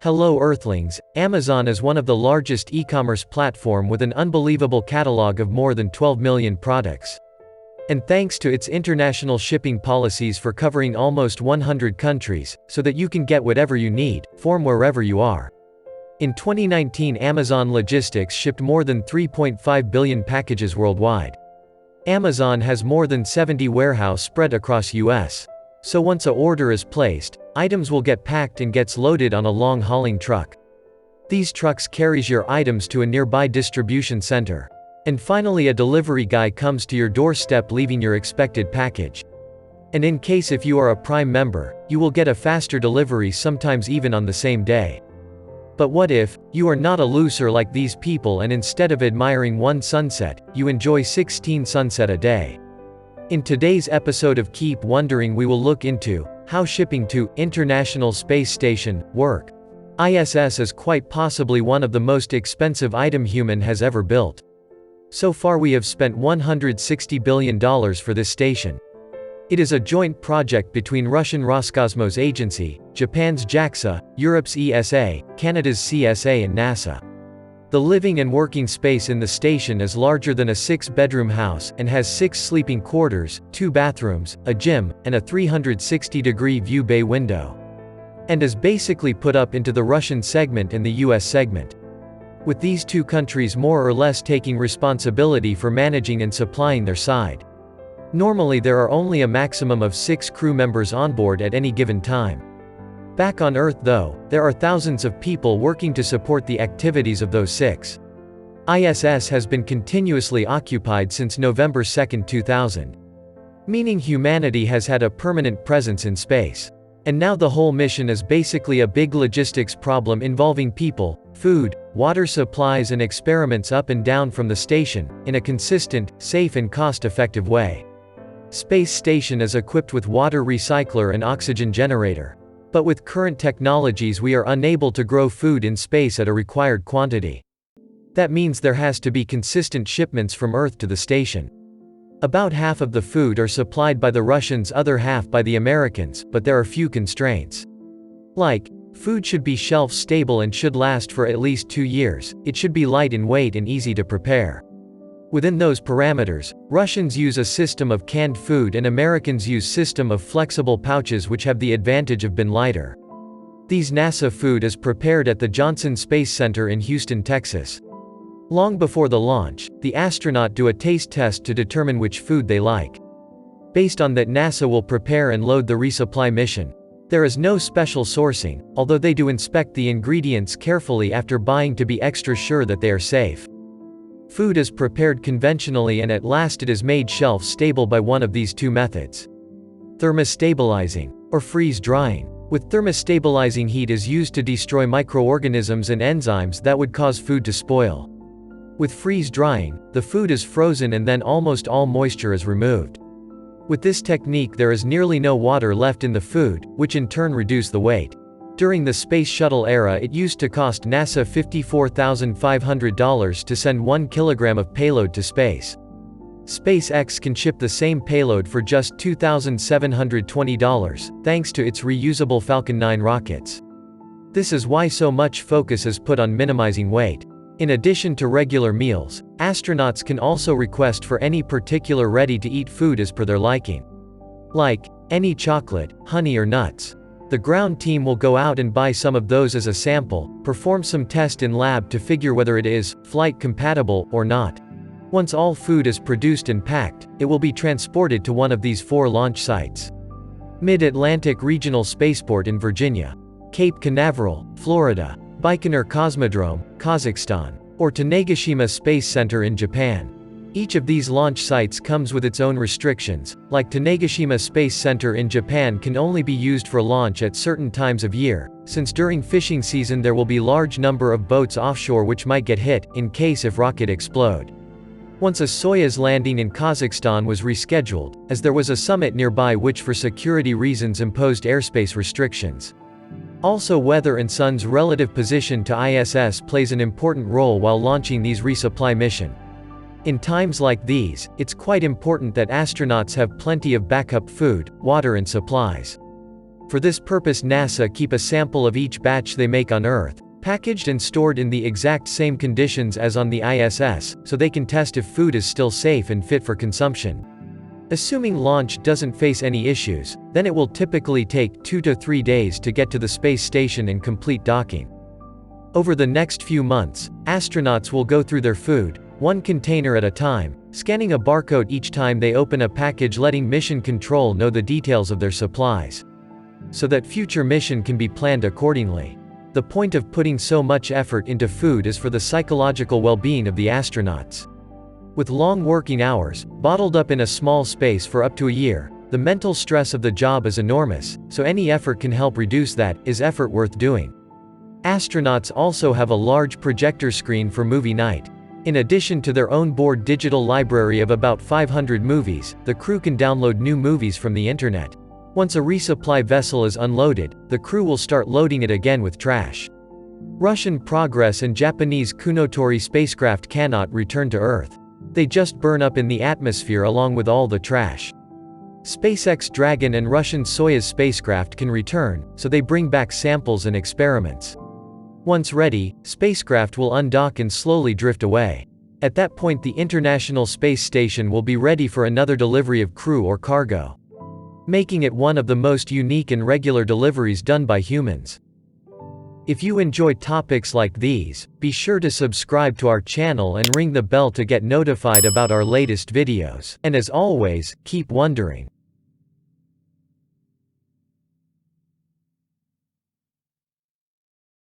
Hello Earthlings, Amazon is one of the largest e-commerce platform with an unbelievable catalog of more than 12 million products. And thanks to its international shipping policies for covering almost 100 countries, so that you can get whatever you need, from wherever you are. In 2019, Amazon Logistics shipped more than 3.5 billion packages worldwide. Amazon has more than 70 warehouses spread across US. So once an order is placed, items will get packed and gets loaded on a long hauling truck. These trucks carries your items to a nearby distribution center. And finally a delivery guy comes to your doorstep leaving your expected package. And in case if you are a Prime member, you will get a faster delivery, sometimes even on the same day. But what if you are not a loser like these people, and instead of admiring one sunset, you enjoy 16 sunsets a day? In today's episode of Keep Wondering, we will look into how shipping to International Space Station work. ISS is quite possibly one of the most expensive item human has ever built. So far we have spent $160 billion for this station. It is a joint project between Russian Roscosmos Agency, Japan's JAXA, Europe's ESA, Canada's CSA and NASA. The living and working space in the station is larger than a 6-bedroom house, and has 6 sleeping quarters, 2 bathrooms, a gym, and a 360-degree view bay window. And is basically put up into the Russian segment and the US segment, with these two countries more or less taking responsibility for managing and supplying their side. Normally there are only a maximum of 6 crew members on board at any given time. Back on Earth though, there are thousands of people working to support the activities of those 6. ISS has been continuously occupied since November 2, 2000. Meaning humanity has had a permanent presence in space. And now the whole mission is basically a big logistics problem involving people, food, water supplies and experiments up and down from the station, in a consistent, safe and cost-effective way. Space Station is equipped with water recycler and oxygen generator. But with current technologies we are unable to grow food in space at a required quantity. That means there has to be consistent shipments from Earth to the station. About half of the food are supplied by the Russians, other half by the Americans, but there are few constraints. Like, food should be shelf stable and should last for at least 2 years, it should be light in weight and easy to prepare. Within those parameters, Russians use a system of canned food and Americans use system of flexible pouches which have the advantage of being lighter. These NASA food is prepared at the Johnson Space Center in Houston, Texas. Long before the launch, the astronaut do a taste test to determine which food they like. Based on that, NASA will prepare and load the resupply mission. There is no special sourcing, although they do inspect the ingredients carefully after buying to be extra sure that they are safe. Food is prepared conventionally and at last it is made shelf stable by one of these two methods: thermostabilizing or freeze drying. With thermostabilizing, heat is used to destroy microorganisms and enzymes that would cause food to spoil. With freeze drying, the food is frozen and then almost all moisture is removed. With this technique there is nearly no water left in the food, which in turn reduce the weight. During the Space Shuttle era it used to cost NASA $54,500 to send 1 kilogram of payload to space. SpaceX can ship the same payload for just $2,720, thanks to its reusable Falcon 9 rockets. This is why so much focus is put on minimizing weight. In addition to regular meals, astronauts can also request for any particular ready-to-eat food as per their liking. Like, any chocolate, honey or nuts. The ground team will go out and buy some of those as a sample, perform some test in lab to figure whether it is flight compatible or not. Once all food is produced and packed, it will be transported to one of these 4 launch sites: Mid-Atlantic Regional Spaceport in Virginia, Cape Canaveral, Florida, Baikonur Cosmodrome, Kazakhstan, or to Nagashima Space Center in Japan. Each of these launch sites comes with its own restrictions, like Nagashima Space Center in Japan can only be used for launch at certain times of year, since during fishing season there will be large number of boats offshore which might get hit, in case if rocket explode. Once a Soyuz landing in Kazakhstan was rescheduled, as there was a summit nearby which for security reasons imposed airspace restrictions. Also, weather and sun's relative position to ISS plays an important role while launching these resupply mission. In times like these, it's quite important that astronauts have plenty of backup food, water and supplies. For this purpose NASA keep a sample of each batch they make on Earth, packaged and stored in the exact same conditions as on the ISS, so they can test if food is still safe and fit for consumption. Assuming launch doesn't face any issues, then it will typically take 2 to 3 days to get to the space station and complete docking. Over the next few months, astronauts will go through their food, one container at a time, scanning a barcode each time they open a package, letting mission control know the details of their supplies, so that future mission can be planned accordingly. The point of putting so much effort into food is for the psychological well-being of the astronauts. With long working hours, bottled up in a small space for up to a year, the mental stress of the job is enormous, so any effort can help reduce that. Is effort worth doing? Astronauts also have a large projector screen for movie night. In addition to their own board digital library of about 500 movies, the crew can download new movies from the internet. Once a resupply vessel is unloaded, the crew will start loading it again with trash. Russian Progress and Japanese Kounotori spacecraft cannot return to Earth. They just burn up in the atmosphere along with all the trash. SpaceX Dragon and Russian Soyuz spacecraft can return, so they bring back samples and experiments. Once ready, spacecraft will undock and slowly drift away. At that point, the International Space Station will be ready for another delivery of crew or cargo, making it one of the most unique and regular deliveries done by humans. If you enjoy topics like these, be sure to subscribe to our channel and ring the bell to get notified about our latest videos. And as always, keep wondering.